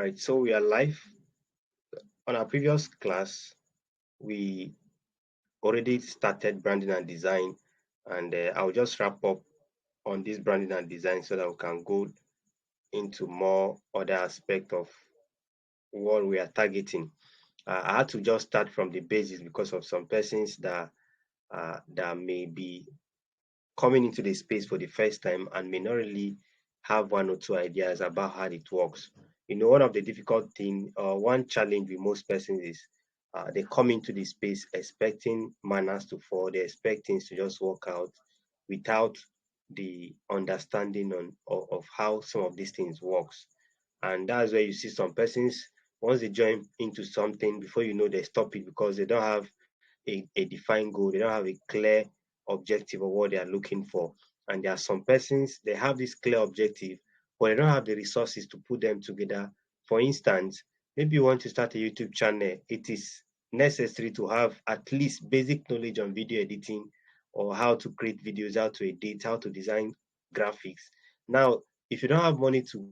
Right, so we are live. On our previous class, we already started branding and design, and I'll just wrap up on this branding and design so that we can go into more other aspect of what we are targeting. I had to just start from the basics because of some persons that may be coming into the space for the first time and may not really have one or two ideas about how it works. One of the difficult thing, one challenge with most persons is they come into the space expecting manners to fall, they expect things to just work out without the understanding of how some of these things works. And that's where you see some persons, once they join into something, before you know, they stop it because they don't have a defined goal, they don't have a clear objective of what they are looking for. And there are some persons, they have this clear objective, but they don't have the resources to put them together. For instance, maybe you want to start a YouTube channel, it is necessary to have at least basic knowledge on video editing or how to create videos, how to edit, how to design graphics. Now, if you don't have money to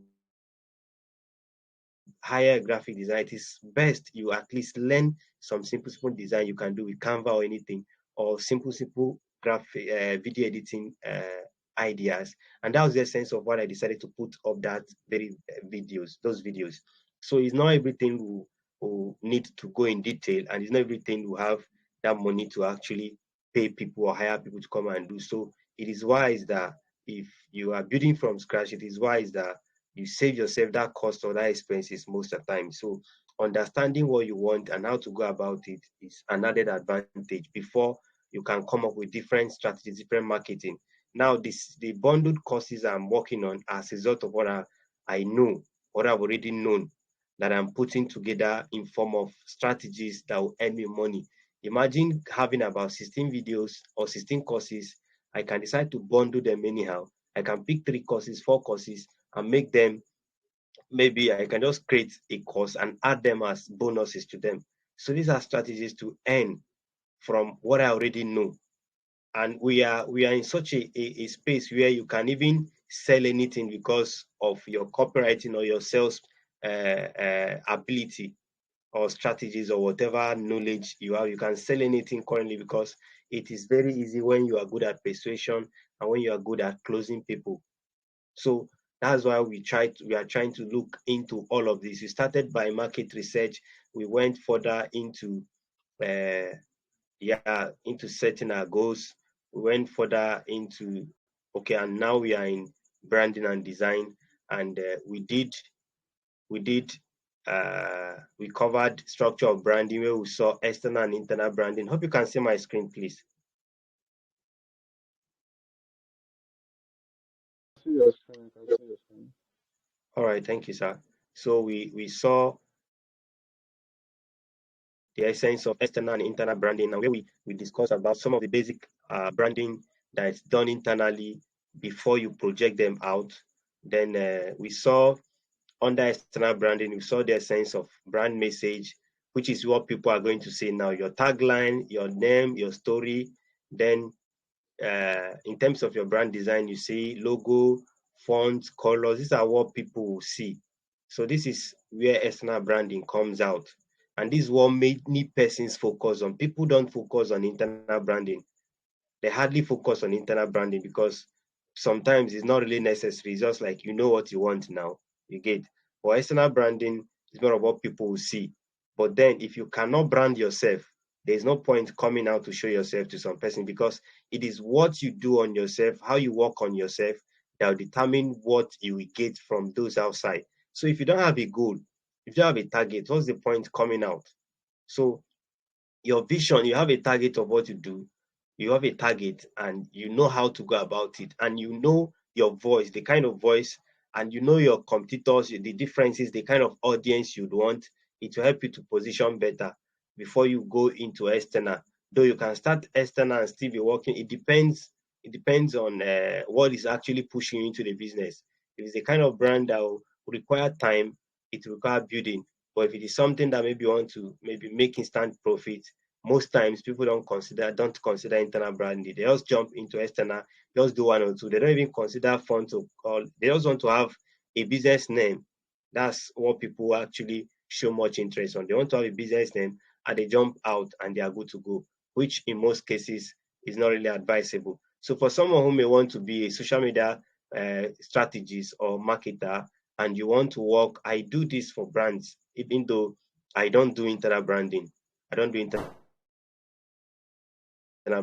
hire a graphic designer, it is best you at least learn some simple design you can do with Canva or anything, or simple graphic video editing ideas. And that was the sense of what I decided to put up that very those videos. So it's not everything we need to go in detail, and it's not everything we have that money to actually pay people or hire people to come and do. So it is wise that if you are building from scratch, it is wise that you save yourself that cost or that expenses most of the time. So understanding what you want and how to go about it is an added advantage before you can come up with different strategies, different marketing. Now, the bundled courses I'm working on as a result of I know, what I've already known, that I'm putting together in form of strategies that will earn me money. Imagine having about 16 videos or 16 courses. I can decide to bundle them anyhow. I can pick 3 courses, 4 courses, and make them, maybe I can just create a course and add them as bonuses to them. So these are strategies to earn from what I already know. And we are in such a space where you can even sell anything because of your copywriting or your sales ability or strategies or whatever knowledge you have. You can sell anything currently because it is very easy when you are good at persuasion and when you are good at closing people. So that's why we are trying to look into all of this. We started by market research. We went further into uh, into setting our goals. We went further into, okay, and now we are in branding and design. And we covered structure of branding where we saw external and internal branding. Hope you can see my screen, please. See your screen. I can see your screen. All right, thank you, sir. So we saw the essence of external and internal branding, and where we discussed about some of the basic branding that is done internally before you project them out. Then we saw under external branding, we saw the essence of brand message, which is what people are going to say now, your tagline, your name, your story. Then in terms of your brand design, you see logo, fonts, colors. These are what people will see. So this is where external branding comes out. And this is what many persons focus on. People don't focus on internal branding. They hardly focus on internal branding because sometimes it's not really necessary. It's just like you know what you want now. You get. For external branding, it's more of what people will see. But then if you cannot brand yourself, there's no point coming out to show yourself to some person because it is what you do on yourself, how you work on yourself, that will determine what you will get from those outside. So if you don't have a goal, if you don't have a target, what's the point coming out? So your vision, you have a target of what you do, you have a target and you know how to go about it, and you know your voice, the kind of voice, and you know your competitors, the differences, the kind of audience you'd want. It will help you to position better before you go into external. Though you can start external and still be working, it depends on what is actually pushing you into the business. If it's a kind of brand that will require time, it will require building. But if it is something that maybe you want to maybe make instant profit, most times people don't consider internal branding. They just jump into external, just do one or two. They don't even consider font to call. They just want to have a business name That's what people actually show much interest on. They want to have a business name and they jump out and they are good to go, which in most cases is not really advisable. So for someone who may want to be a social media strategist or marketer and you want to work, I do this for brands, even though I don't do internal branding. I don't do internal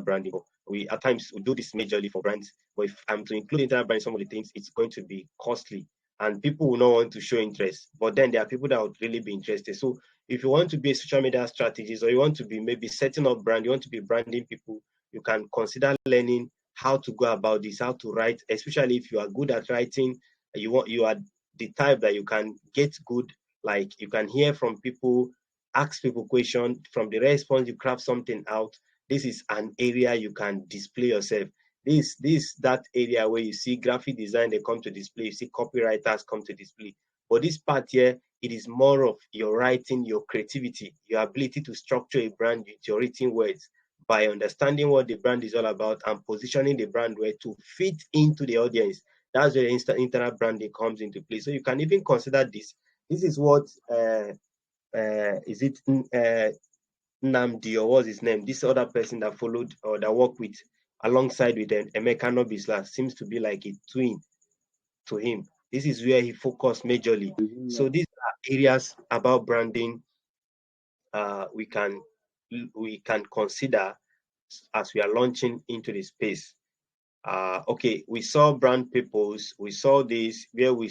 branding. We at times we do this majorly for brands, but if I'm to include internal branding, some of the things it's going to be costly, and people will not want to show interest. But then there are people that would really be interested. So if you want to be a social media strategist, or you want to be maybe setting up brand, you want to be branding people, you can consider learning how to go about this, how to write, especially if you are good at writing. You are the type that you can get good, like you can hear from people, ask people questions, from the response you craft something out. This is an area you can display yourself. This that area where you see graphic design, they come to display, you see copywriters come to display. But this part here, it is more of your writing, your creativity, your ability to structure a brand with your written words by understanding what the brand is all about and positioning the brand where to fit into the audience. That's where internal branding comes into play. So you can even consider this. This is what is it Namdi, or what's his name? This other person that followed or that worked with alongside with Emeka Nobisla seems to be like a twin to him. This is where he focused majorly. So these are areas about branding we can consider as we are launching into the space. Okay, we saw brand peoples, we saw this where we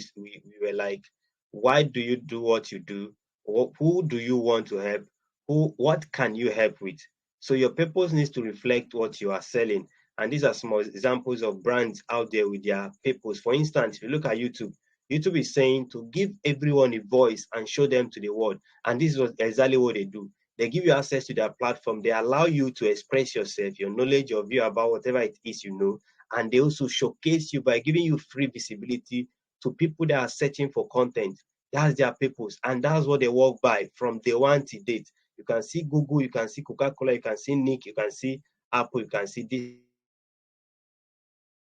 were like, why do you do what you do? Who do you want to help? What can you help with? So your purpose needs to reflect what you are selling. And these are some examples of brands out there with their purpose. For instance, if you look at YouTube, YouTube is saying to give everyone a voice and show them to the world. And this is exactly what they do. They give you access to their platform. They allow you to express yourself, your knowledge, your view about whatever it is you know, and they also showcase you by giving you free visibility to people that are searching for content. That's their purpose, and that's what they work by from day one to date. You can see Google, you can see Coca-Cola, you can see Nick, you can see Apple, you can see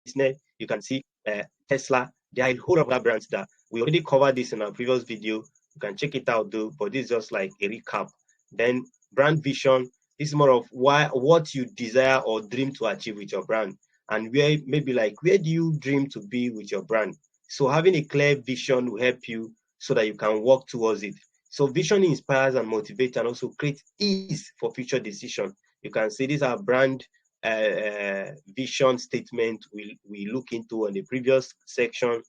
Disney, you can see Tesla. There are a whole lot of other brands that we already covered this in our previous video. You can check it out though, but this is just like a recap. Then brand vision, this is more of what you desire or dream to achieve with your brand, and where maybe like where do you dream to be with your brand. So having a clear vision will help you so that you can work towards it. So vision inspires and motivates and also creates ease for future decision. You can see these are brand vision statement we look into on the previous section,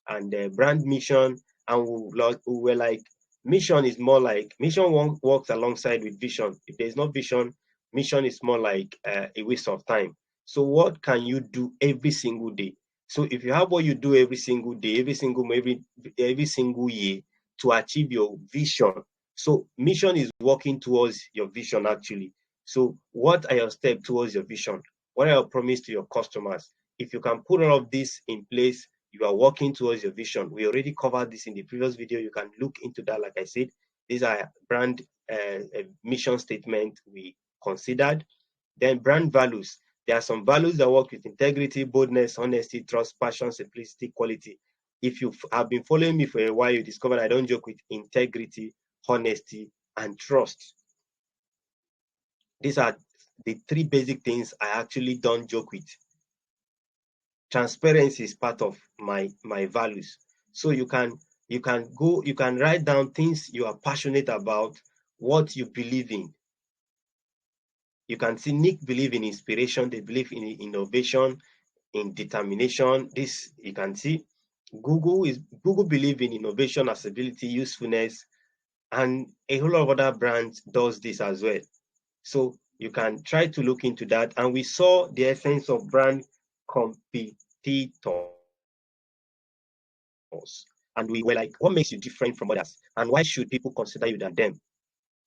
and brand mission, and we were like, mission is more like mission works alongside with vision. If there's no vision, mission is more like a waste of time. So what can you do every single day? So if you have what you do every single day, every single year to achieve your vision, so mission is working towards your vision actually. So what are your steps towards your vision? What are your promise to your customers? If you can put all of this in place, you are working towards your vision. We already covered this in the previous video. You can look into that. Like I said, these are brand mission statement we considered. Then brand values. There are some values that work with integrity, boldness, honesty, trust, passion, simplicity, quality. If you have been following me for a while, you discover I don't joke with integrity, honesty, and trust. These are the three basic things I actually don't joke with. Transparency is part of my values. So you can write down things you are passionate about, what you believe in. You can see Nick believe in inspiration, they believe in innovation, in determination. This you can see. Google believe in innovation, accessibility, usefulness, and a whole lot of other brands does this as well. So you can try to look into that. And we saw the essence of brand competitors. And we were like, what makes you different from others? And why should people consider you than them?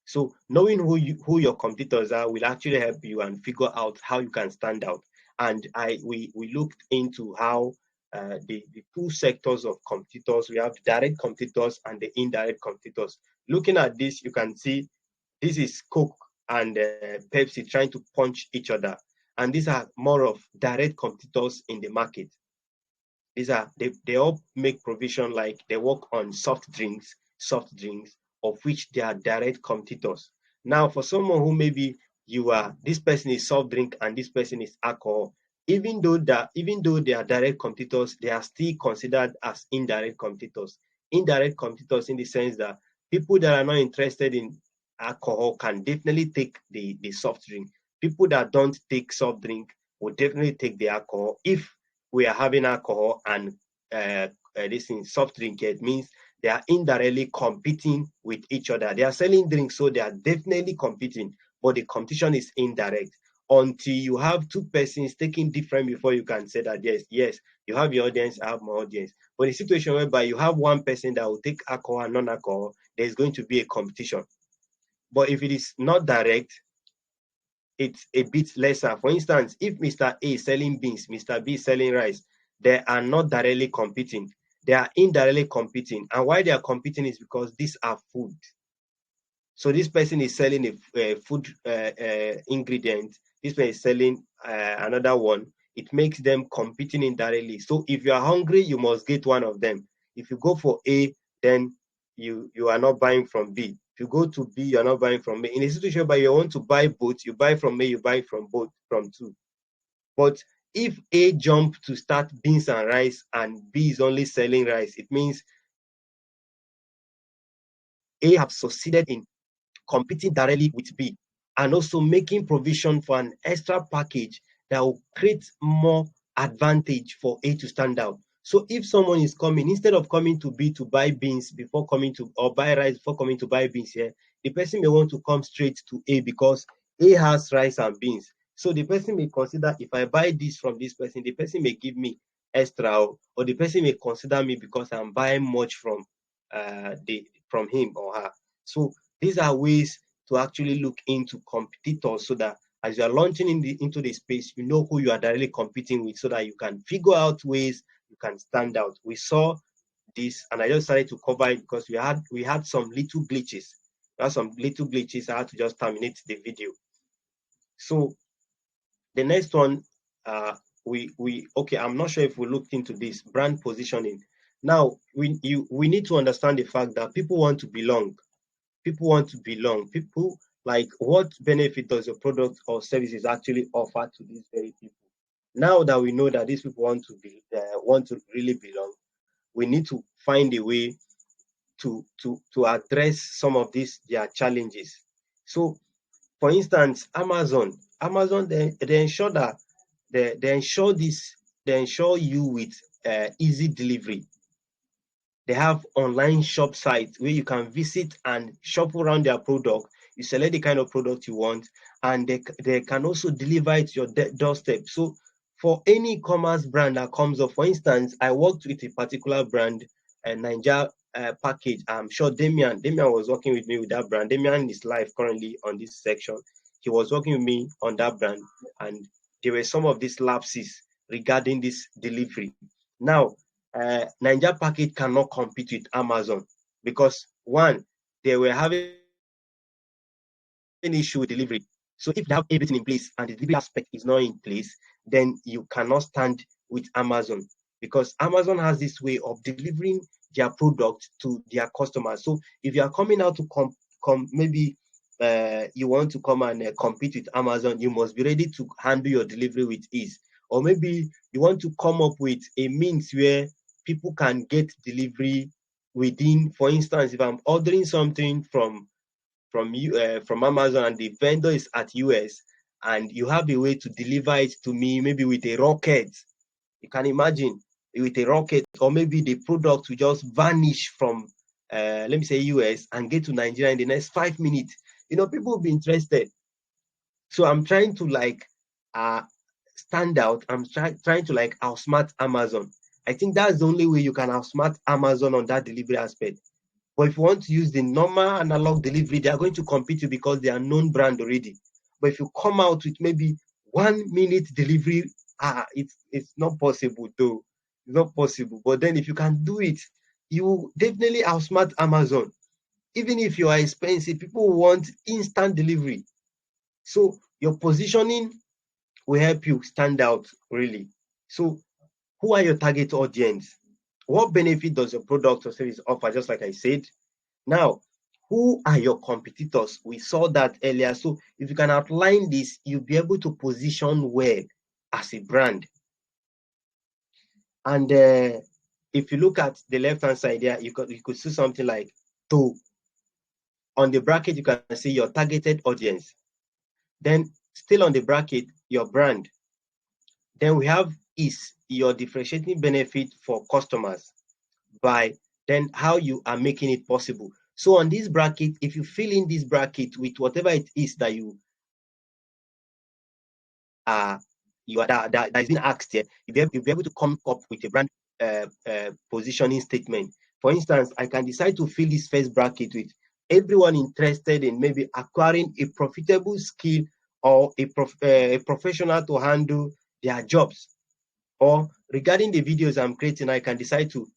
So knowing who your competitors are will actually help you and figure out how you can stand out. And we looked into how the two sectors of competitors, we have direct competitors and the indirect competitors. Looking at this, you can see this is Coke and Pepsi trying to punch each other. And these are more of direct competitors in the market. They all make provision, like they work on soft drinks, of which they are direct competitors. Now, for someone who maybe this person is soft drink and this person is alcohol, even though they are direct competitors, they are still considered as indirect competitors. Indirect competitors in the sense that people that are not interested in alcohol can definitely take the soft drink. People that don't take soft drink will definitely take the alcohol. If we are having alcohol and this in soft drink, it means they are indirectly competing with each other. They are selling drinks, so they are definitely competing, but the competition is indirect. Until you have two persons taking different before you can say that yes, you have your audience, I have my audience. But the situation whereby you have one person that will take alcohol and non-alcohol, there's going to be a competition. But if it is not direct, it's a bit lesser. For instance, if Mr. A is selling beans, Mr. B is selling rice, they are not directly competing. They are indirectly competing. And why they are competing is because these are food. So this person is selling a food ingredient. This person is selling another one. It makes them competing indirectly. So if you are hungry, you must get one of them. If you go for A, then you are not buying from B. If you go to B, you are not buying from A. In a situation where you want to buy both, you buy from A, you buy from both, from two. But if A jump to start beans and rice and B is only selling rice, it means A have succeeded in competing directly with B and also making provision for an extra package that will create more advantage for A to stand out. So if someone is coming, instead of coming to B to buy beans before coming to, or buy rice before coming to buy beans here, the person may want to come straight to A because A has rice and beans. So the person may consider, if I buy this from this person, the person may give me extra, or the person may consider me because I'm buying much from him or her. So these are ways to actually look into competitors, so that as you are launching into the space, you know who you are directly competing with, so that you can figure out ways you can stand out. We saw this, and I just started to cover it because we had some little glitches. I had to just terminate the video. So the next one, okay, I'm not sure if we looked into this brand positioning. Now we need to understand the fact that people want to belong. People want to belong. People like, what benefit does your product or services actually offer to these very people? Now that we know that these people want to really belong, we need to find a way to address some of these their challenges. So, for instance, Amazon, they ensure that they ensure you with easy delivery. They have online shop sites where you can visit and shop around their product. You select the kind of product you want, and they can also deliver it to your doorstep. So for any commerce brand that comes up, for instance, I worked with a particular brand, a Ninja package. I'm sure Damian was working with me with that brand. Damian is live currently on this section. He was working with me on that brand, and there were some of these lapses regarding this delivery. Now, Ninja package cannot compete with Amazon because, one, they were having an issue with delivery. So if they have everything in place and the delivery aspect is not in place, then you cannot stand with Amazon, because Amazon has this way of delivering their product to their customers. So if you are coming out to maybe you want to come and compete with Amazon, you must be ready to handle your delivery with ease. Or maybe you want to come up with a means where people can get delivery within, for instance, if I'm ordering something from Amazon and the vendor is at US, and you have a way to deliver it to me, maybe with a rocket. You can imagine, with a rocket, or maybe the product will just vanish from let me say US and get to Nigeria in the next 5 minutes. People will be interested. So I'm trying to stand out. I'm trying to outsmart Amazon. I think that's the only way you can outsmart Amazon on that delivery aspect. But if you want to use the normal analog delivery, they are going to compete you because they are known brand already. But if you come out with maybe 1 minute delivery, it's not possible though. It's not possible. But then if you can do it, you definitely outsmart Amazon. Even if you are expensive, people want instant delivery. So your positioning will help you stand out, really. So who are your target audience? What benefit does your product or service offer? Just like I said. Now, who are your competitors? We saw that earlier. So if you can outline this, you'll be able to position well as a brand. And if you look at the left-hand side there, you could see something like to. On the bracket, you can see your targeted audience. Then still on the bracket, your brand. Then we have is your differentiating benefit for customers by then how you are making it possible. So on this bracket, if you fill in this bracket with whatever it is that you are that is being asked here, you'll be able to come up with a brand positioning statement. For instance, I can decide to fill this first bracket with everyone interested in maybe acquiring a profitable skill or a professional to handle their jobs. Or regarding the videos I'm creating, I can decide to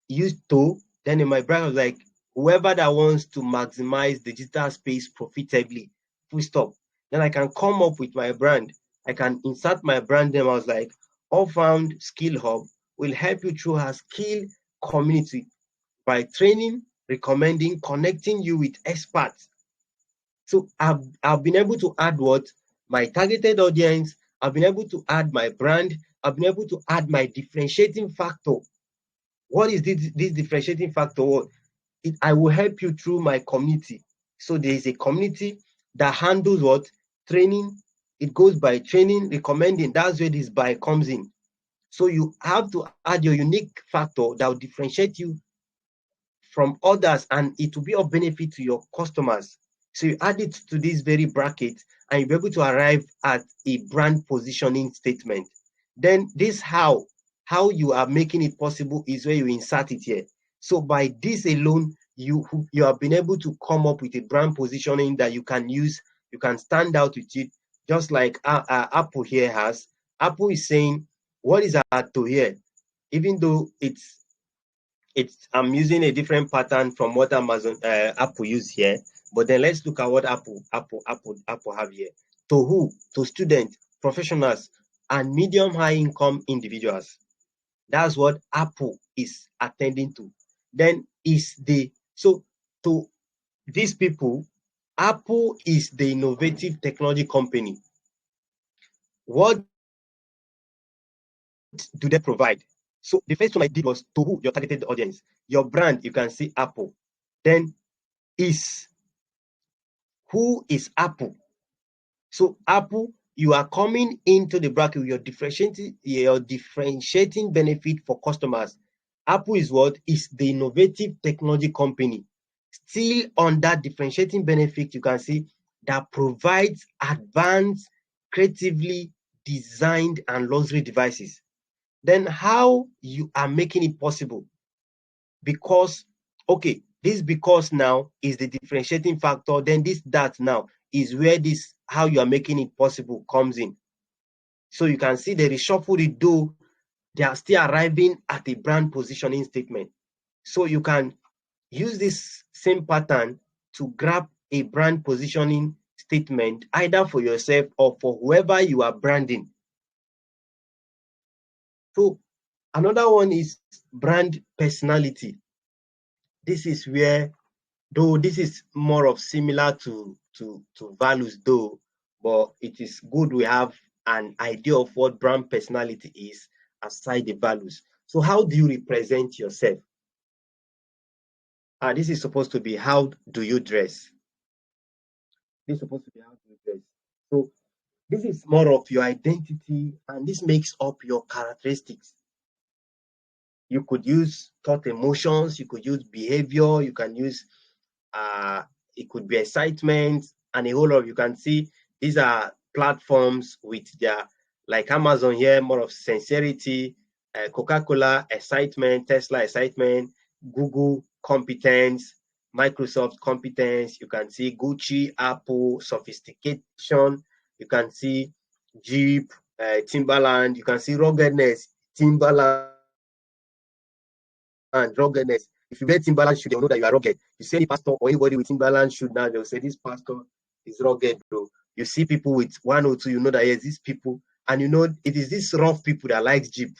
use to. Then in my bracket, like whoever that wants to maximize digital space profitably, full stop. Then I can come up with my brand. I can insert my brand name. I was like, Allfound Skill Hub will help you through a skill community by training, recommending, connecting you with experts. So I've been able to add what? My targeted audience. I've been able to add my brand. I've been able to add my differentiating factor. What is this differentiating factor? I will help you through my community. So there is a community that handles what? Training. It goes by training, recommending. That's where this by comes in. So you have to add your unique factor that will differentiate you from others, and it will be of benefit to your customers. So you add it to this very bracket, and you'll be able to arrive at a brand positioning statement. Then this how you are making it possible is where you insert it here. So by this alone, you have been able to come up with a brand positioning that you can use. You can stand out with it, just like Apple here has. Apple is saying, what is to here? Even though I'm using a different pattern from what Apple use here, but then let's look at what Apple have here. To who? To students, professionals, and medium high income individuals. That's what Apple is attending to. Then to these people, Apple is the innovative technology company. What do they provide? So the first one I did was to who? Your targeted audience. Your brand, you can see Apple. Then is who is Apple? So Apple, you are coming into the bracket with your differentiating benefit for customers. Apple is what? Is the innovative technology company. Still on that differentiating benefit, you can see that provides advanced, creatively designed and luxury devices. Then how you are making it possible? Because, okay, this because now is the differentiating factor, then that now is where this how you are making it possible comes in. So you can see the reshuffle they do, they are still arriving at a brand positioning statement. So you can use this same pattern to grab a brand positioning statement either for yourself or for whoever you are branding. So another one is brand personality. This is where, though this is more of similar to values though, but it is good we have an idea of what brand personality is aside the values. So how do you represent yourself? This is supposed to be how do you dress? This is supposed to be how do you dress. So this is more of your identity, and this makes up your characteristics. You could use thought emotions, you could use behavior, you can use it could be excitement, and a whole lot. You can see these are platforms with their, like Amazon here, more of sincerity, Coca-Cola excitement, Tesla excitement, Google competence, Microsoft competence. You can see Gucci, Apple sophistication. You can see Jeep, Timberland. You can see ruggedness, Timberland ruggedness. If you wear Timberland shoe, they'll know that you are rugged. You see any pastor or anybody with Timberland shoe now, they'll say this pastor is rugged, bro. You see people with 102, you know that yes, these people, and you know it is these rough people that like Jeep.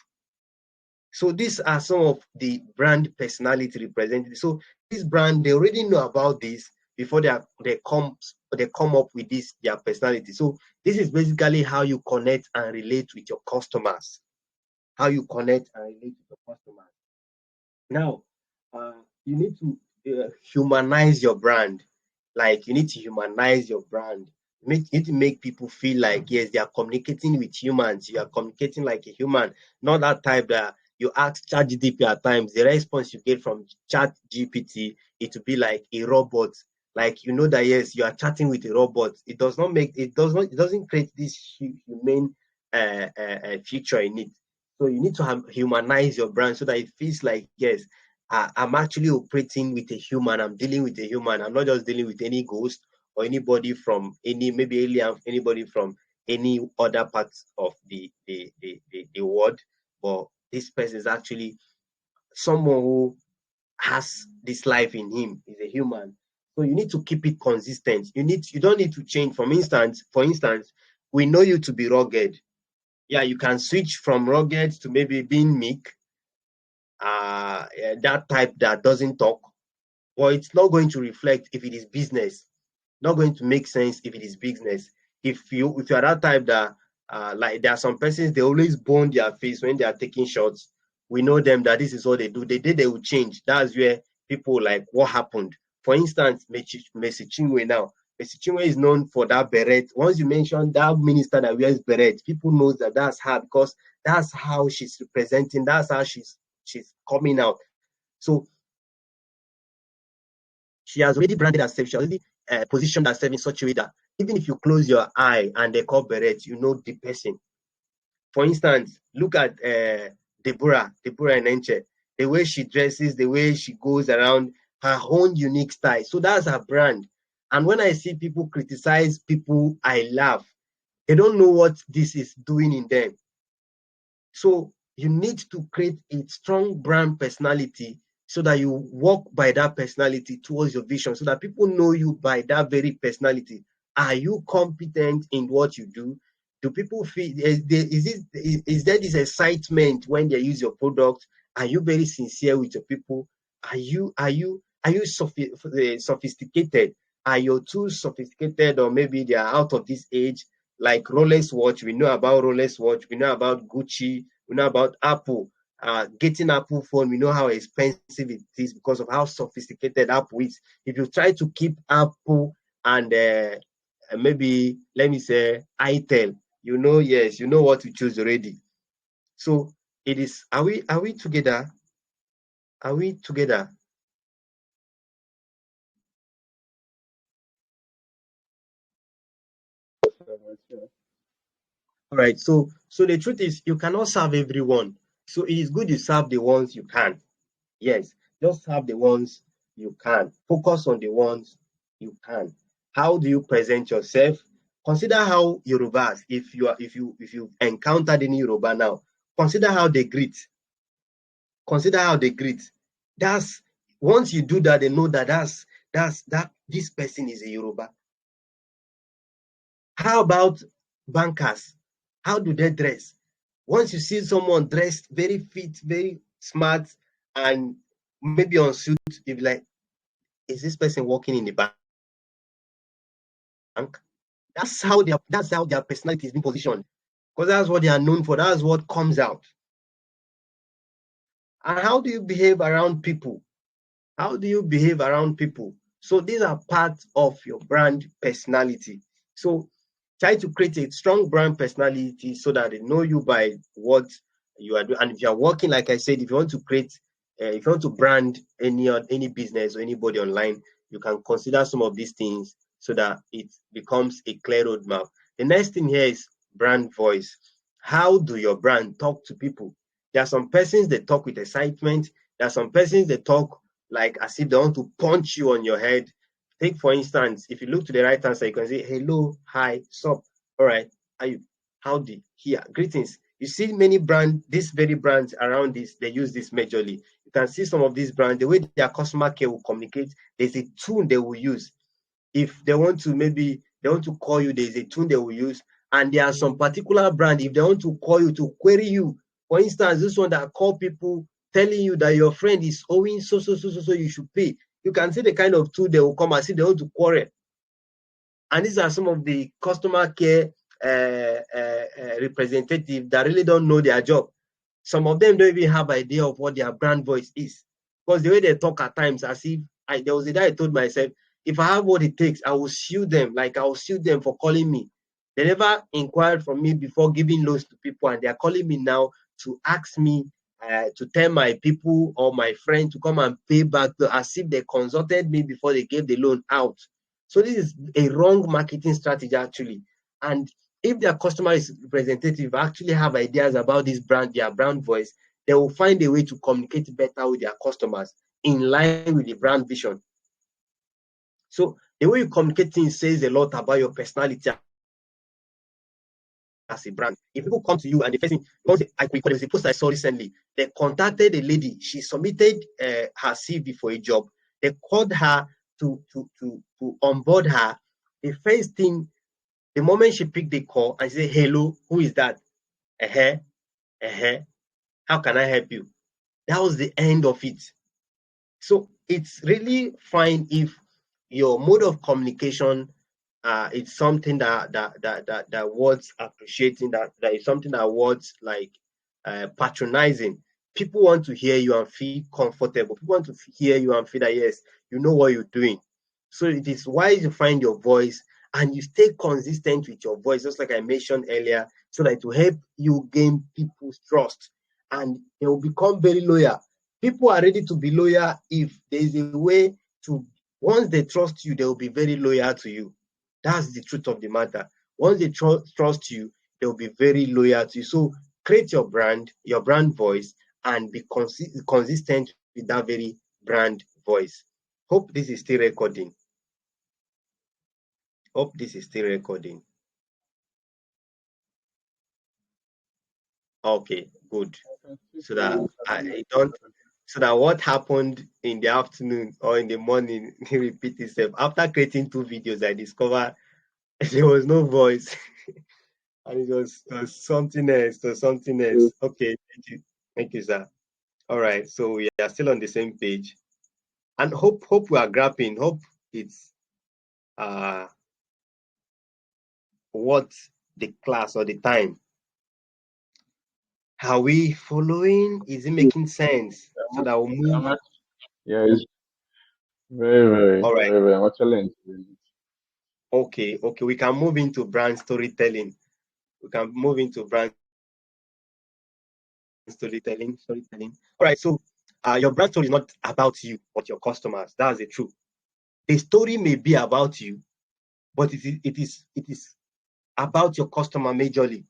So these are some of the brand personality represented. So this brand, they already know about this before they come up with this their personality. So this is basically how you connect and relate with your customers. How you connect and relate with your customers. Now, you need to humanize your brand. Like you need to humanize your brand. You need to make people feel like yes, they are communicating with humans. You are communicating like a human, not that type that you ask ChatGPT at times. The response you get from ChatGPT, it will be like a robot. Like you know that yes, you are chatting with a robot. It doesn't create this humane feature in it. So you need to humanize your brand so that it feels like yes, I'm actually operating with a human. I'm dealing with a human. I'm not just dealing with any ghost or anybody from any maybe alien, anybody from any other parts of the world. But this person is actually someone who has this life in him. Is a human. So you need to keep it consistent. You don't need to change. For instance, we know you to be rugged. Yeah, you can switch from rugged to maybe being meek, that type that doesn't talk, but it's not going to reflect if it is business. Not going to make sense if it is business. If you're that type that like there are some persons they always burn their face when they are taking shots. We know them that this is what they do. They will change. That's where people like what happened. For instance, Messi Chinwe now. Messi Chinwe is known for that beret. Once you mention that minister that wears beret, people know that that's her because that's how she's representing. That's how she's coming out. So she has already branded herself. She has already positioned herself in such a way that even if you close your eye and they call Beret, you know the person. For instance, look at Deborah Enenche, the way she dresses, the way she goes around, her own unique style. So that's her brand. And when I see people criticize people, I laugh. They don't know what this is doing in them. So you need to create a strong brand personality so that you walk by that personality towards your vision so that people know you by that very personality. Are you competent in what you do? Do people feel is there this excitement when they use your product? Are you very sincere with your people? Are you sophisticated? Are your tools sophisticated or maybe they are out of this age? Like Rolex watch, we know about Rolex watch, we know about Gucci, we know about Apple. Getting Apple phone, we know how expensive it is because of how sophisticated Apple is. If you try to keep Apple and maybe let me say itel, yes, you know what to choose already. So it is. Are we together? Are we together? All right. So the truth is, you cannot serve everyone. So it is good you serve the ones you can. Yes, just serve the ones you can. Focus on the ones you can. How do you present yourself? Consider how Yorubas, if you encountered any Yoruba now, consider how they greet. Consider how they greet. That's once you do that, they know that that this person is a Yoruba. How about bankers? How do they dress? Once you see someone dressed very fit, very smart, and maybe on suit, you'll be like, is this person working in the bank? That's how their personality is being positioned. Because that's what they are known for. That's what comes out. And how do you behave around people? How do you behave around people? So these are parts of your brand personality. So try to create a strong brand personality so that they know you by what you are doing. And if you are working, like I said, if you want to if you want to brand any business or anybody online, you can consider some of these things so that it becomes a clear roadmap. The next thing here is brand voice. How do your brand talk to people? There are some persons that talk with excitement. There are some persons that talk like as if they want to punch you on your head. Take for instance, if you look to the right hand side, you can say hello, hi, sup, all right, are you, howdy, here, greetings. You see many these very brands around this, they use this majorly. You can see some of these brands, the way their customer care will communicate, there's a tune they will use. If they want to maybe they want to call you, there's a tune they will use. And there are some particular brand, if they want to call you to query you, For instance, this one that call people telling you that your friend is owing so you should pay. You can see the kind of tool they will come and see they want to quarrel. And these are some of the customer care representatives that really don't know their job. Some of them don't even have idea of what their brand voice is, because the way they talk at times, as if there was a day I told myself, if I have what it takes, I will sue them. Like, I will sue them for calling me. They never inquired from me before giving loans to people, and they are calling me now to ask me to tell my people or my friend to come and pay back, as if they consulted me before they gave the loan out. So this is a wrong marketing strategy, actually. And if their customer is representative actually have ideas about this brand, their brand voice, they will find a way to communicate better with their customers in line with the brand vision. So the way you communicate things says a lot about your personality as a brand. If people come to you and the first thing, there was a post I saw recently. They contacted a lady. She submitted her CV for a job. They called her to onboard her. The first thing, the moment she picked the call and said, "Hello, who is that? How can I help you?" That was the end of it. So it's really fine if your mode of communication it's something that words appreciating, that is something that words like patronizing. People want to hear you and feel comfortable. People want to hear you and feel that yes, you know what you're doing. So it is wise to find your voice and you stay consistent with your voice, just like I mentioned earlier, so that it will help you gain people's trust and they will become very loyal. People are ready to be loyal if there is a way to, once they trust you, they will be very loyal to you. That's the truth of the matter. Once they trust you, they'll be very loyal to you. So create your brand voice, and be consistent with that very brand voice. Hope this is still recording. Hope this is still recording. Okay, good. So that I don't, so that what happened in the afternoon or in the morning repeat itself. After creating 2 videos, I discovered there was no voice. And it was something else. It was something else. Okay, thank you, sir. All right, so we are still on the same page, and hope we are grappling. Hope it's uh what the class or the time. Are we following? Is it making sense? So that we'll move. Yeah, it's very, very, All right. very, very. I'm actually enjoying it. Okay. We can move into brand storytelling. We can move into brand storytelling. All right. So, your brand story is not about you but your customers. That's the truth. The story may be about you, but it is about your customer majorly.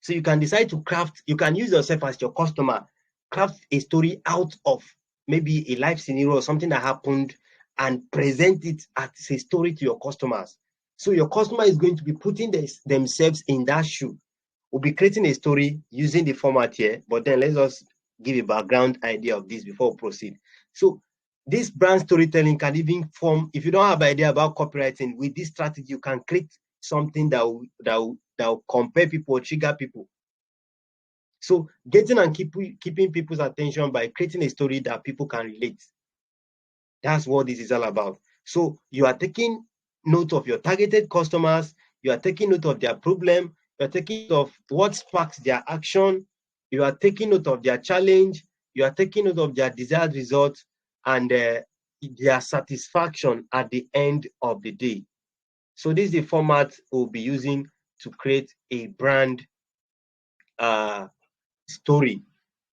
So you can decide to craft, you can use yourself as your customer, craft a story out of maybe a life scenario or something that happened, and present it as a story to your customers. So your customer is going to be putting themselves in that shoe. We'll be creating a story using the format here, but then let's just give a background idea of this before we proceed. So this brand storytelling can even form, if you don't have idea about copywriting, with this strategy, you can create something that will compare people or trigger people. So getting and keeping people's attention by creating a story that people can relate. That's what this is all about. So you are taking note of your targeted customers, you are taking note of their problem, you are taking note of what sparks their action, you are taking note of their challenge, you are taking note of their desired result, and their satisfaction at the end of the day. So this is the format we'll be using to create a brand story.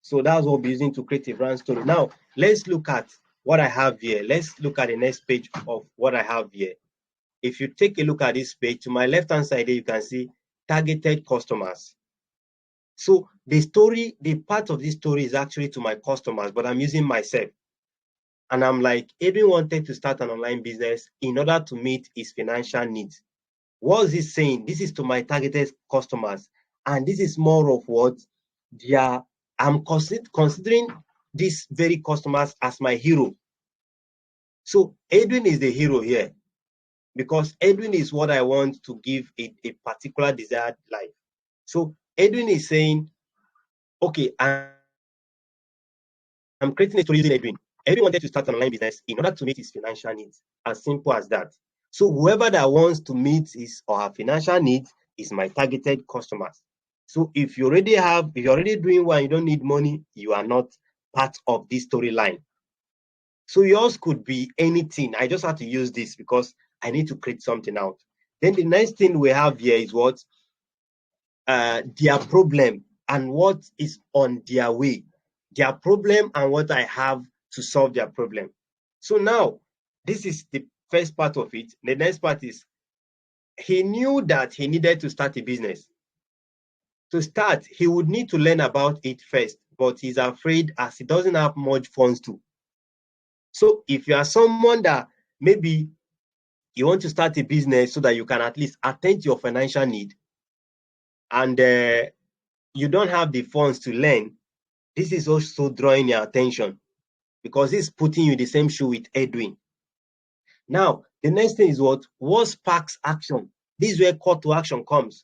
So that's what we'll be using to create a brand story. Now, let's look at what I have here. Let's look at the next page of what I have here. If you take a look at this page, to my left-hand side, you can see targeted customers. So the story, the part of this story is actually to my customers, but I'm using myself. And I'm like, Adrian wanted to start an online business in order to meet his financial needs. What is he saying? This is to my targeted customers. And this is more of what I'm considering these very customers as my hero. So Edwin is the hero here, because Edwin is what I want to give a particular desired life. So Edwin is saying, okay, I'm creating a story using Edwin. Edwin wanted to start an online business in order to meet his financial needs. As simple as that. So whoever that wants to meet his or her financial needs is my targeted customers. So if you're already doing well, you don't need money, you are not part of this storyline. So yours could be anything. I just have to use this because I need to create something out. Then the next thing we have here is what their problem and what is on their way. Their problem and what I have to solve their problem. So now, this is the first part of it. The next part is he knew that he needed to start a business. To start, he would need to learn about it first, but he's afraid as he doesn't have much funds to. So if you are someone that maybe you want to start a business so that you can at least attend to your financial need and you don't have the funds to learn, this is also drawing your attention because it's putting you in the same shoe with Edwin. Now, the next thing is what sparks action? This is where call to action comes.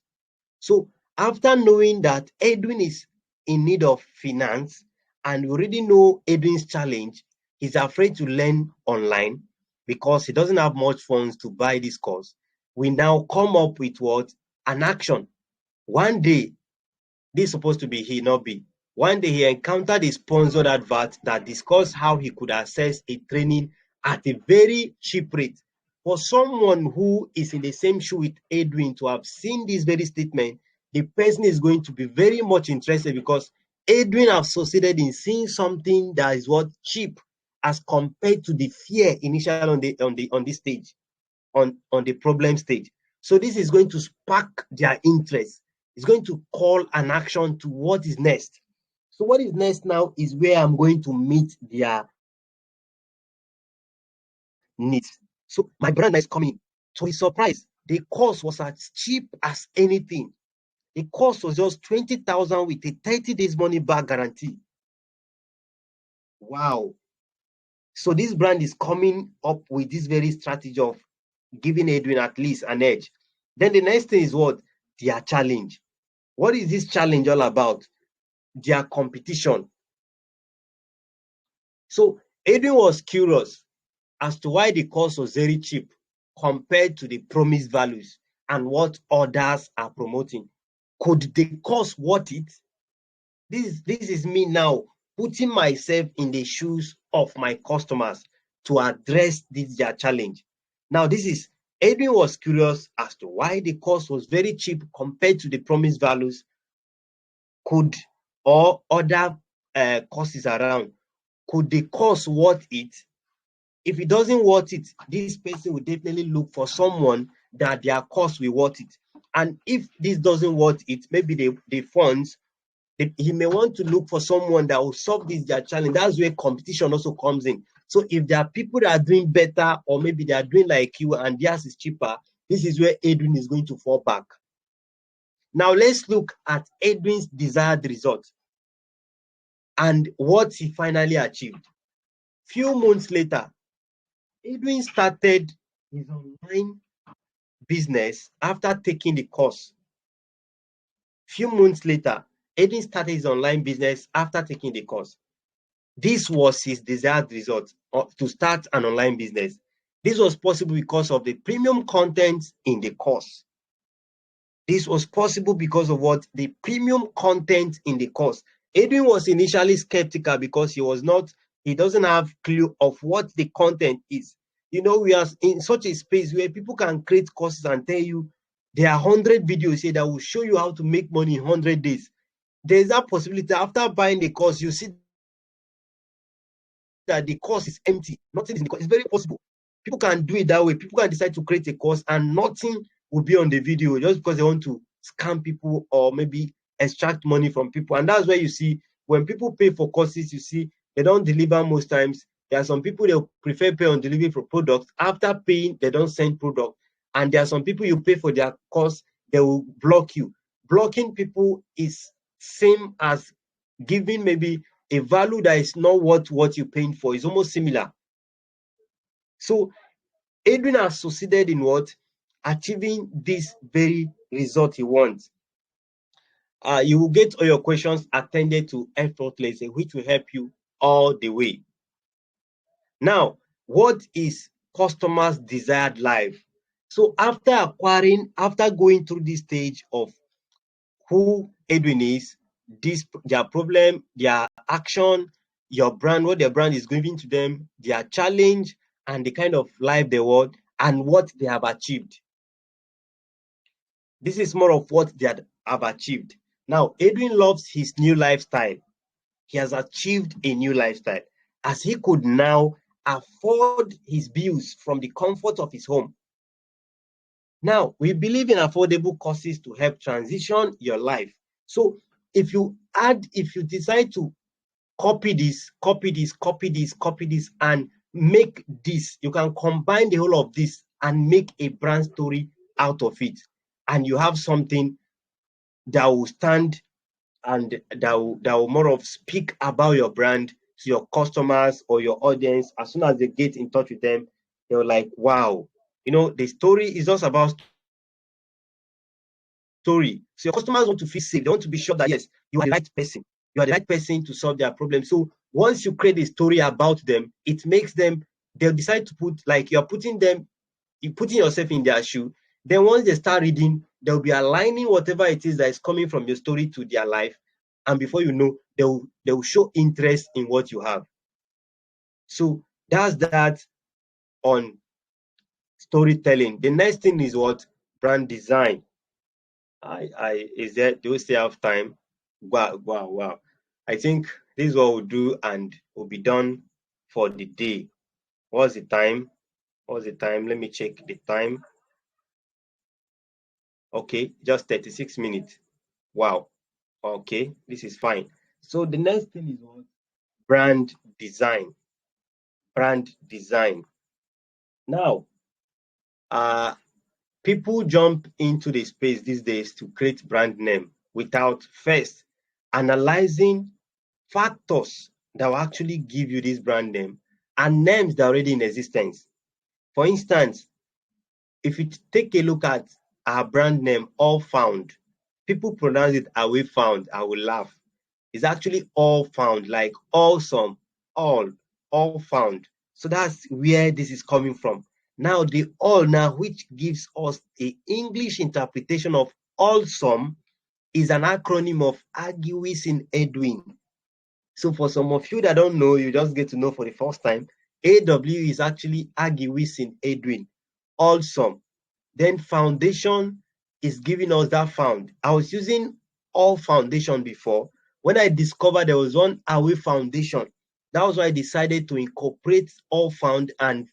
So after knowing that Edwin is in need of finance and we already know Edwin's challenge, he's afraid to learn online because he doesn't have much funds to buy this course. We now come up with what? An action. One day, this is supposed to be he, not be. One day he encountered a sponsored advert that discussed how he could access a training at a very cheap rate. For someone who is in the same shoe with Edwin to have seen this very statement, the person is going to be very much interested because Edwin has succeeded in seeing something that is what cheap as compared to the fear initially on this stage, on the problem stage. So this is going to spark their interest. It's going to call an action to what is next. So what is next now is where I'm going to meet their needs. So my brand is coming. To his surprise, the course was as cheap as anything. The course was just 20,000 with a 30 days money back guarantee. Wow. So this brand is coming up with this very strategy of giving Edwin at least an edge. Then the next thing is what? Their challenge. What is this challenge all about? Their competition. So Edwin was curious as to why the course was very cheap compared to the promised values and what others are promoting. Could the course worth it? This is me now putting myself in the shoes of my customers to address this their challenge. Now, Edwin was curious as to why the course was very cheap compared to the promised values. Could or other courses around, could the course worth it? If it doesn't worth it, this person will definitely look for someone that their course will worth it. And if this doesn't worth it, maybe the funds, he may want to look for someone that will solve this their challenge. That's where competition also comes in. So if there are people that are doing better, or maybe they are doing like you and theirs is cheaper, this is where Edwin is going to fall back. Now let's look at Edwin's desired result and what he finally achieved. Few months later, Edwin started his online business after taking the course. Few months later, Edwin started his online business after taking the course. This was his desired result, to start an online business. This was possible because of the premium content in the course. This was possible because of what? The premium content in the course. Edwin was initially skeptical because he doesn't have clue of what the content is. You know, we are in such a space where people can create courses and tell you there are 100 videos here that will show you how to make money in 100 days. There is that possibility after buying the course, you see that the course is empty. Nothing is in the course. It's very possible. People can do it that way. People can decide to create a course and nothing will be on the video just because they want to scam people or maybe extract money from people. And that's why you see when people pay for courses, you see they don't deliver most times. There are some people that prefer pay on delivery for products. After paying, they don't send product. And there are some people you pay for their course, they will block you. Blocking people is same as giving maybe a value that is not worth what you're paying for. Is almost similar. So Edwin has succeeded in what? Achieving this very result he wants. You will get all your questions attended to effortlessly, which will help you all the way. Now, what is customers' desired life? So after going through this stage of who Edwin is, their problem, their action, your brand, what their brand is giving to them, their challenge, and the kind of life they want, and what they have achieved. This is more of what they have achieved. Now, Edwin loves his new lifestyle. He has achieved a new lifestyle as he could now afford his bills from the comfort of his home. Now, we believe in affordable courses to help transition your life. So if you decide to copy this, and make this, you can combine the whole of this and make a brand story out of it. And you have something that will stand and that will more of speak about your brand to your customers or your audience. As soon as they get in touch with them, they're like, wow, the story is just about story. So your customers want to feel safe. They want to be sure that, yes, you are the right person. You are the right person to solve their problem. So once you create a story about them, it makes them, they'll decide to put, like you're putting yourself in their shoe. Then once they start reading, they'll be aligning whatever it is that is coming from your story to their life. And before you know, they'll show interest in what you have. So that's that on storytelling. The next thing is what? Brand design. Do we still have time? Wow. I think this is what we'll do and we'll be done for the day. What's the time? Let me check the time. Okay, just 36 minutes. Wow. Okay, this is fine. So the next thing is what? Brand design. Brand design. Now, people jump into the space these days to create brand name without first analyzing factors that will actually give you this brand name and names that are already in existence. For instance, if you take a look at our brand name, All Found, people pronounce it Away Found. I will laugh. It's actually All Found, like awesome, all found. So that's where this is coming from. Now, the all now, which gives us the English interpretation of awesome, is an acronym of Agiwisin Edwin. So for some of you that don't know, you just get to know for the first time, AW is actually Agiwisin Edwin, awesome. Then foundation is giving us that found. I was using all foundation before. When I discovered there was one Away foundation, that was why I decided to incorporate all and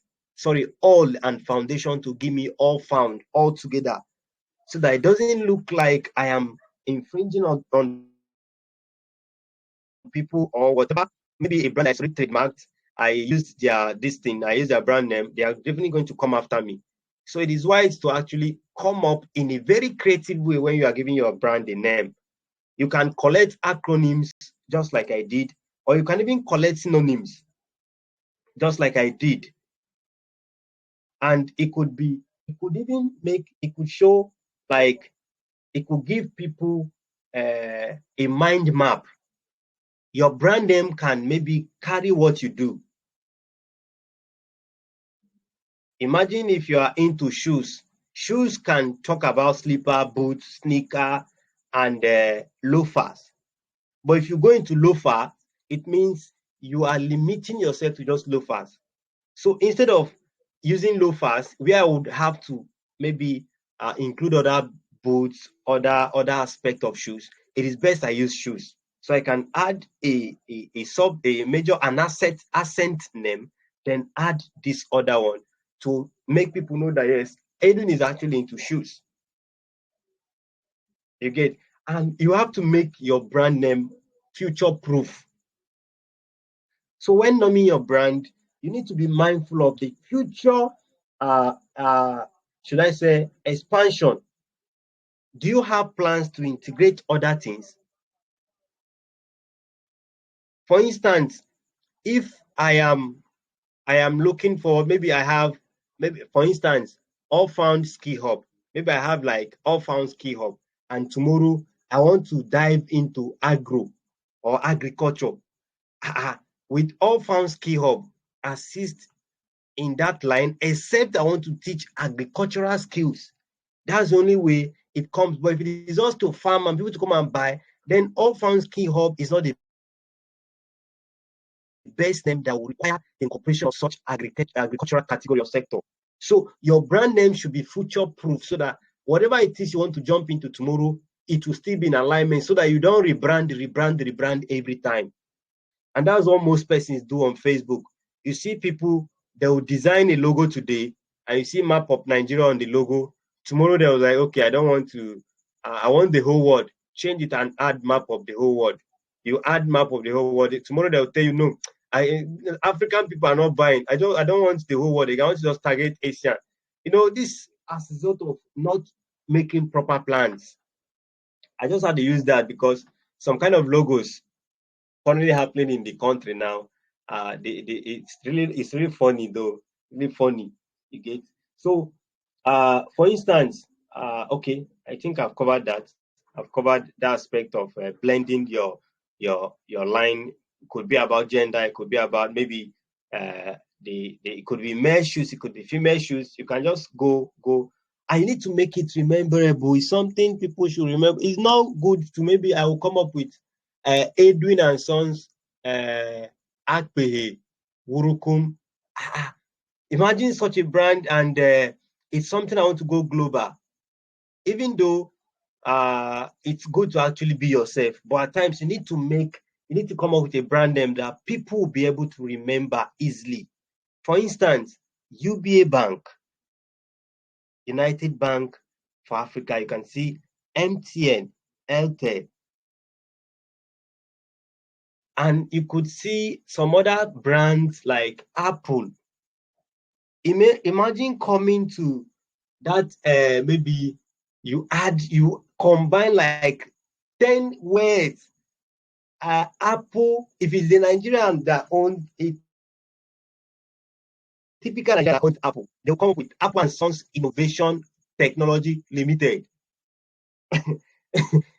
foundation to give me all found all together, so that it doesn't look like I am infringing on people or whatever. Maybe a brand that's already trademarked, I used their brand name, they are definitely going to come after me. So it is wise to actually come up in a very creative way when you are giving your brand a name. You can collect acronyms just like I did, or you can even collect synonyms just like I did. And it could show, like, it could give people a mind map. Your brand name can maybe carry what you do. Imagine if you are into shoes. Shoes can talk about slipper, boots, sneaker, and loafers. But if you go into loafer, it means you are limiting yourself to just loafers. So instead of using loafers, where I would have to maybe include other boots, other aspect of shoes, it is best I use shoes. So I can add a major accent name, then add this other one to make people know that, yes, Edwin is actually into shoes. You get, and you have to make your brand name future proof. So when naming your brand, you need to be mindful of the future, should I say, expansion. Do you have plans to integrate other things? For instance, if I am looking for, for instance, All Found Ski Hub. Maybe I have like All Found Ski Hub, and tomorrow I want to dive into agro or agriculture. With All Farm Skill Hub, assist in that line, except I want to teach agricultural skills. That's the only way it comes. But if it is just to farm and people to come and buy, then All Farm Skill Hub is not the best name that will require the incorporation of such agricultural category or sector. So your brand name should be future proof so that whatever it is you want to jump into tomorrow, it will still be in alignment so that you don't rebrand every time. And that's what most persons do on Facebook. You see people, they will design a logo today and you see map of Nigeria on the logo. Tomorrow they was like, okay, I don't want to, I want the whole world. Change it and add map of the whole world. You add map of the whole world. Tomorrow they'll tell you, no, African people are not buying. I don't want the whole world. I want to just target Asian. This as a result of not making proper plans. I just had to use that because some kind of logos currently happening in the country now. It's really funny though. Really funny. You get so. For instance, okay, I think I've covered that. I've covered the aspect of blending your line. It could be about gender. It could be about maybe it could be male shoes. It could be female shoes. You can just go. I need to make it rememberable. It's something people should remember. It's not good to maybe I will come up with Edwin and Sons Akpehe Wurukum. Imagine such a brand and it's something I want to go global. Even though it's good to actually be yourself, but at times you need to come up with a brand name that people will be able to remember easily. For instance, UBA Bank, United Bank for Africa, you can see MTN, Airtel, and you could see some other brands like Apple. Imagine coming to that, maybe you combine like 10 words. Apple, if it's the Nigerian that owns it, typical Nigerian that owns Apple, they'll come up with Apple and Sons Innovation Technology Limited.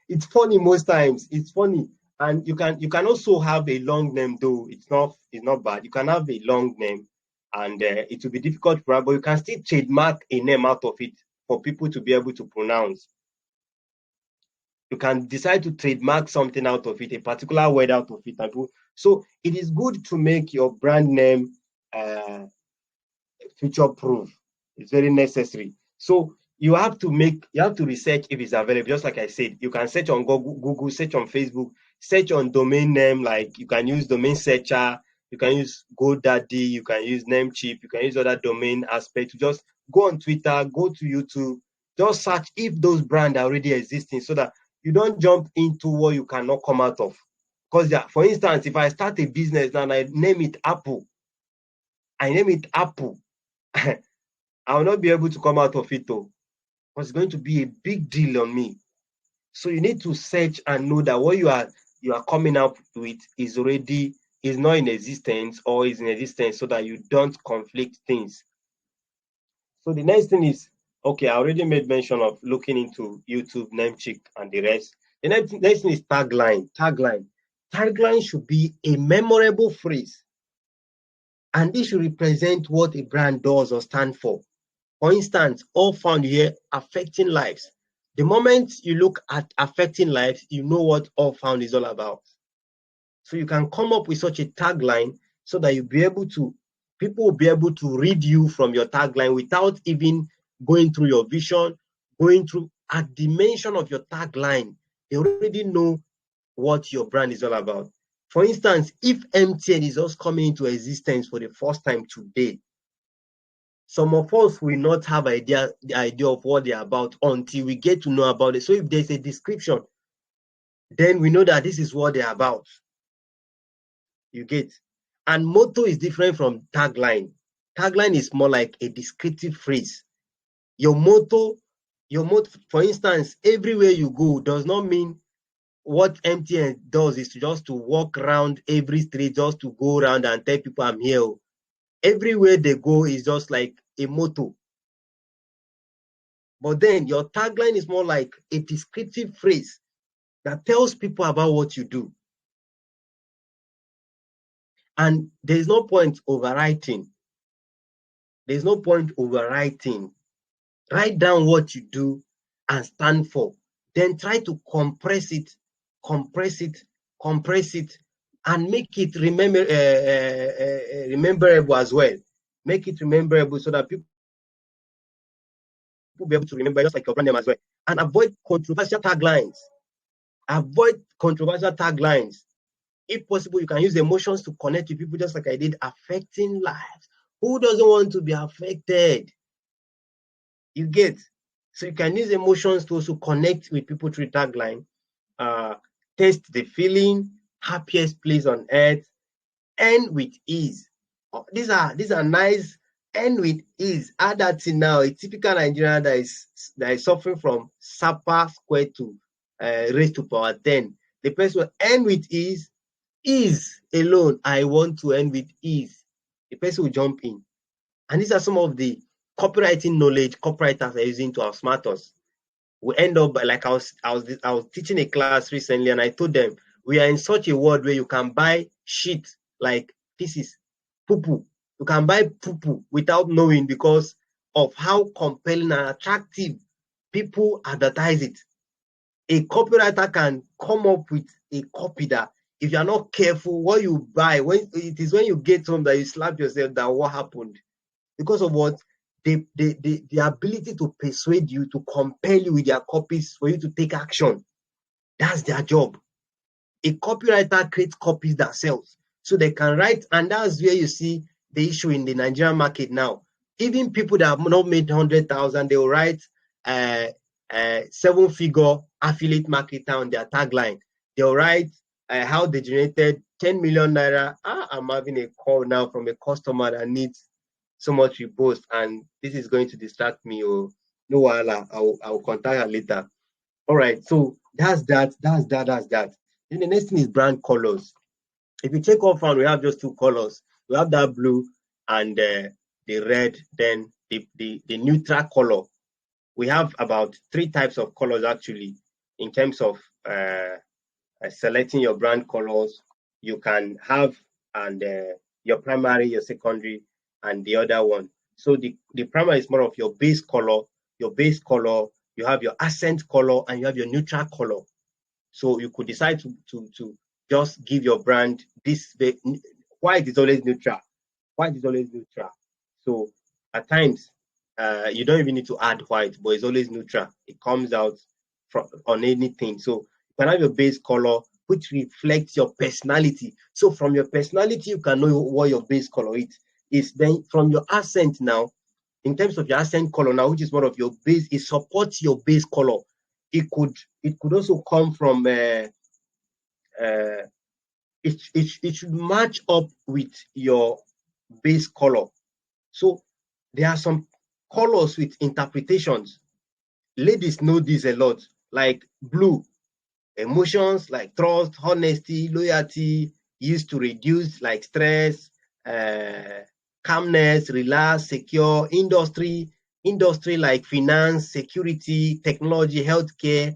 It's funny most times. It's funny. And you can also have a long name though. It's not bad. You can have a long name and it will be difficult for, but you can still trademark a name out of it for people to be able to pronounce. You can decide to trademark something out of it, a particular word out of it. So it is good to make your brand name future proof. It's very necessary. So you have to research if it's available. Just like I said, you can search on Google, search on Facebook, search on domain name. Like you can use domain searcher, you can use GoDaddy, you can use Namecheap, you can use other domain aspects. Just go on Twitter, go to YouTube, just search if those brands are already existing so that you don't jump into what you cannot come out of. Because for instance, if I start a business now and I name it Apple, I will not be able to come out of it though. Because it's going to be a big deal on me. So you need to search and know that what you are coming up with is not in existence or is in existence so that you don't conflict things. So the next thing is, okay, I already made mention of looking into YouTube, Namecheap, and the rest. The next thing is tagline. Tagline should be a memorable phrase. And this should represent what a brand does or stand for. For instance, All Found here, affecting lives. The moment you look at affecting lives, you know what All Found is all about. So you can come up with such a tagline so that people will be able to read you from your tagline without even going through your vision, at the mention of your tagline, they already know what your brand is all about. For instance, if MTN is just coming into existence for the first time today, some of us will not have the idea of what they're about until we get to know about it. So if there's a description, then we know that this is what they're about. You get? And motto is different from tagline. Tagline is more like a descriptive phrase. Your motto, for instance, everywhere you go does not mean what MTN does is just to walk around every street, just to go around and tell people I'm here. Everywhere they go is just like a motto. But then your tagline is more like a descriptive phrase that tells people about what you do. And there's no point overwriting. There's no point overwriting. Write down what you do and stand for. Then try to compress it, and make it rememberable as well. Make it rememberable so that people will be able to remember, just like your brand name as well. And avoid controversial taglines. Avoid controversial taglines. If possible, you can use emotions to connect with people, just like I did, affecting lives. Who doesn't want to be affected? You get. So you can use emotions to also connect with people through tagline. Taste the feeling, happiest place on earth, end with ease. These are nice. End with ease. Add that in now. A typical Nigerian that is suffering from SAPA square to raised to power 10. The person will end with ease. Ease alone. I want to end with ease. The person will jump in. And these are some of the copywriting knowledge copywriters are using to outsmart us. We end up like I was teaching a class recently, and I told them we are in such a world where you can buy shit like pieces, poo-poo. You can buy poo-poo without knowing because of how compelling and attractive people advertise it. A copywriter can come up with a copy that, if you are not careful, what you buy, when you get home that you slap yourself that what happened. Because of what? The ability to persuade you, to compel you with their copies for you to take action. That's their job. A copywriter creates copies that sells. So they can write, and that's where you see the issue in the Nigerian market now. Even people that have not made 100,000, they will write 7-figure affiliate marketer on their tagline. They'll write how they generated 10 million naira. I'm having a call now from a customer that needs so much we boast, and this is going to distract me. Oh, no, I'll contact her later. All right, so that's that. Then the next thing is brand colors. If you check off, and we have just two colors. We have that blue and the red. Then the neutral color. We have about 3 types of colors actually. In terms of selecting your brand colors, you can have and your primary, your secondary, and the other one. So the primary is more of your base color. You have your accent color, and you have your neutral color. So you could decide to just give your brand this. White is always neutral. So at times you don't even need to add white, but it's always neutral. It comes out on anything. So you can have your base color, which reflects your personality. So from your personality, you can know what your base color is. Then from your accent now, in terms of your accent color now, which is one of your base, it supports your base color. It could also come from it should match up with your base color. So there are some colors with interpretations. Ladies know this a lot, like blue. Emotions like trust, honesty, loyalty, used to reduce like stress, calmness, relax, secure. Industry like finance, security, technology, healthcare,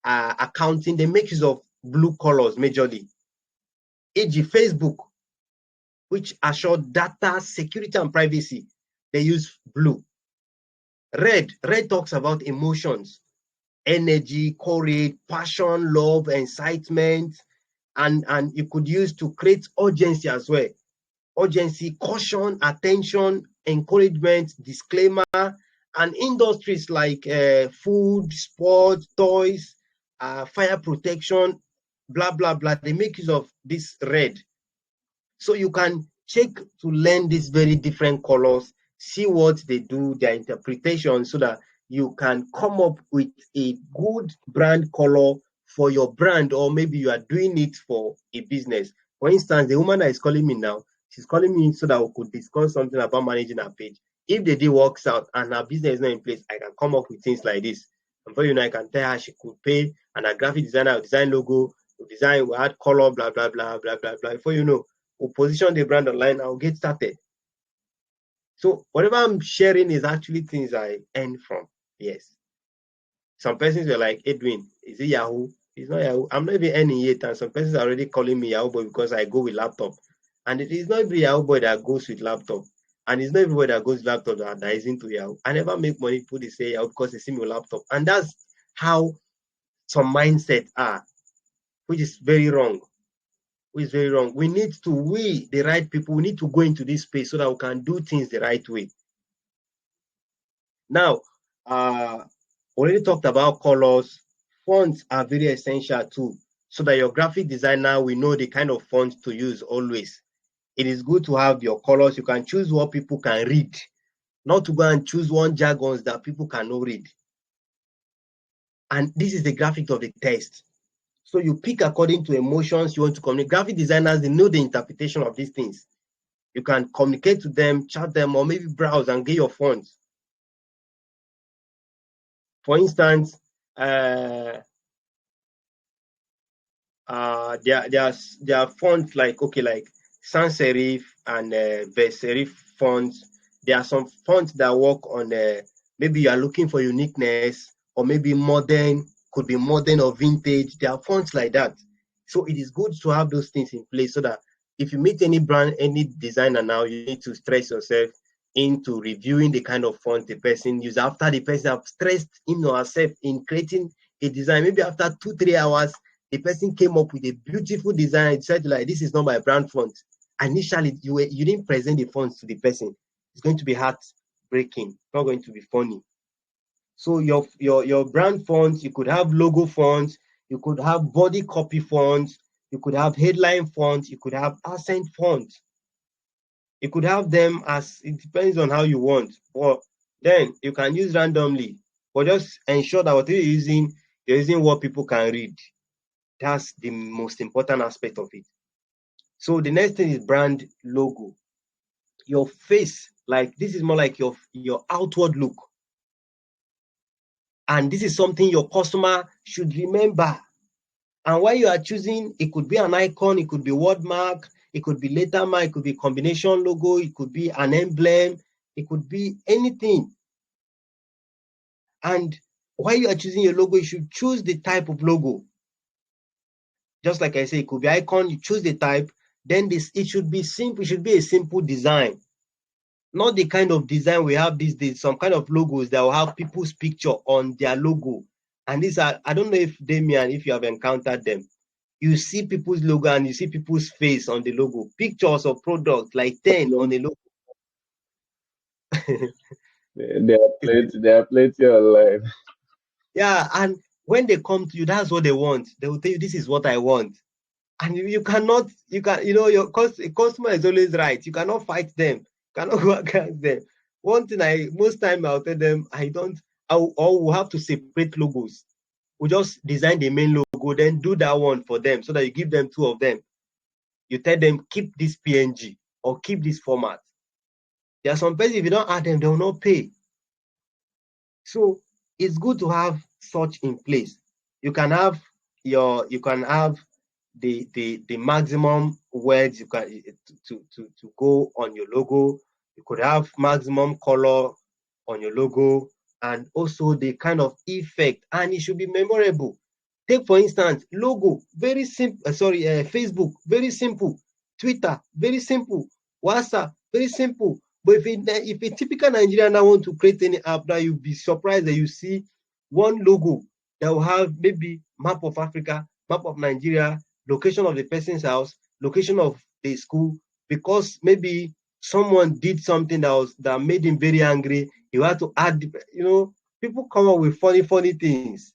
accounting, they make use of blue colors majorly. E.g., Facebook, which assure data security and privacy, they use blue. Red talks about emotions, energy, courage, passion, love, excitement, and you could use to create urgency as well. Urgency, caution, attention, encouragement, disclaimer, and industries like food, sport, toys, fire protection, blah, blah, blah. They make use of this red. So you can check to learn these very different colors, see what they do, their interpretation, so that you can come up with a good brand color for your brand, or maybe you are doing it for a business. For instance, the woman that is calling me now, she's calling me so that we could discuss something about managing her page. If the deal works out and her business is not in place, I can come up with things like this. And for you know, I can tell her she could pay, and a graphic designer will design logo, will add color, blah, blah, blah, blah, blah, blah. Before you know, we'll position the brand online, I'll get started. So whatever I'm sharing is actually things I earn from. Yes. Some persons were like, Edwin, is it Yahoo? It's not Yahoo. I'm not even earning yet, and some persons are already calling me Yahoo boy because I go with laptop. And it is not every Yahoo boy that goes with laptop. And it's not everybody that goes with laptop that is into Yahoo. I never make money, people they say Yahoo because they see me with laptop. And that's how some mindsets are, which is very wrong. We need to, the right people, we need to go into this space so that we can do things the right way. Now, already talked about colors. Fonts are very essential too, so that your graphic designer will know the kind of fonts to use always. It is good to have your colors. You can choose what people can read, not to go and choose one jargons that people cannot read. And this is the graphic of the text. So you pick according to emotions you want to communicate. Graphic designers, they know the interpretation of these things. You can communicate to them, chat them, or maybe browse and get your fonts. For instance, there are fonts like sans serif and vers serif fonts. There are some fonts that work on maybe you are looking for uniqueness, or maybe modern, could be modern or vintage. There are fonts like that. So it is good to have those things in place so that if you meet any brand, any designer now, you need to stress yourself into reviewing the kind of font the person uses. After the person have stressed him or herself in creating a design, maybe after 2-3 hours, the person came up with a beautiful design and said, like, this is not my brand font. Initially, you didn't present the fonts to the person. It's going to be heartbreaking, not going to be funny. So your brand fonts, you could have logo fonts, you could have body copy fonts, you could have headline fonts, you could have accent fonts. You could have them as, it depends on how you want. But then you can use randomly. But just ensure that whatever you're using what people can read. That's the most important aspect of it. So the next thing is brand logo. Your face, like this is more like your outward look. And this is something your customer should remember. And while you are choosing, it could be an icon, it could be word mark, it could be letter mark, it could be combination logo, it could be an emblem, it could be anything. And while you are choosing your logo, you should choose the type of logo. Just like I say, it could be icon, you choose the type, then it should be simple, it should be a simple design. Not the kind of design we have these days, some kind of logos that will have people's picture on their logo. And these are, I don't know if Damian, if you have encountered them. You see people's logo and you see people's face on the logo. Pictures of products, like 10 on the logo. There are plenty online. Yeah, and when they come to you, that's what they want. They will tell you, this is what I want. And you cannot, your customer is always right. You cannot fight them. You cannot go against them. One thing most time I'll tell them, or we'll have to separate logos. We'll just design the main logo, then do that one for them so that you give them 2 of them. You tell them, keep this PNG or keep this format. There are some places, if you don't add them, they will not pay. So it's good to have such in place. You can have the maximum words you can to go on your logo. You could have maximum color on your logo, and also the kind of effect, and it should be memorable. Take for instance, logo, very simple. Facebook, very simple. Twitter, very simple. WhatsApp, very simple. But if a typical Nigerian now want to create any app, now you'll be surprised that you see one logo that will have maybe map of Africa, map of Nigeria, location of the person's house, location of the school, because maybe someone did something that made him very angry. You have to add, people come up with funny things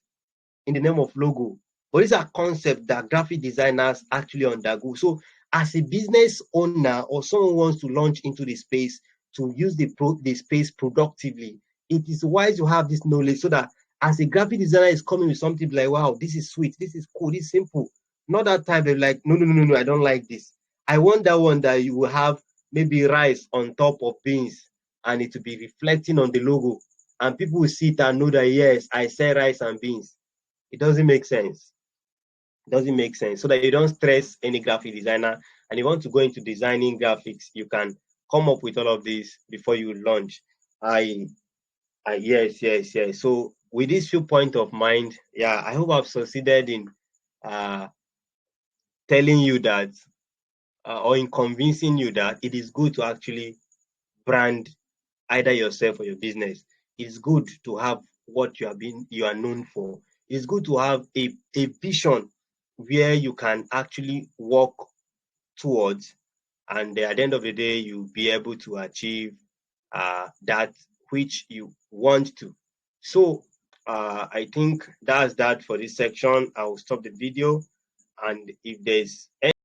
in the name of logo. But these are concepts that graphic designers actually undergo. So as a business owner or someone wants to launch into the space to use the space productively, it is wise to have this knowledge so that as a graphic designer is coming with something like, wow, this is sweet, this is cool, this is simple. Not that time they're like, no, I don't like this. I want that one that you will have maybe rice on top of beans and it will be reflecting on the logo. And people will see it and know that, yes, I sell rice and beans. It doesn't make sense. It doesn't make sense. So that you don't stress any graphic designer, and you want to go into designing graphics, you can come up with all of this before you launch. Yes. So with this few point of mind, I hope I've succeeded in telling you that or in convincing you that it is good to actually brand either yourself or your business. It's good to have what you are known for. It's good to have a vision where you can actually work towards, and at the end of the day, you'll be able to achieve that which you want to. So I think that's that for this section. I will stop the video, and if there's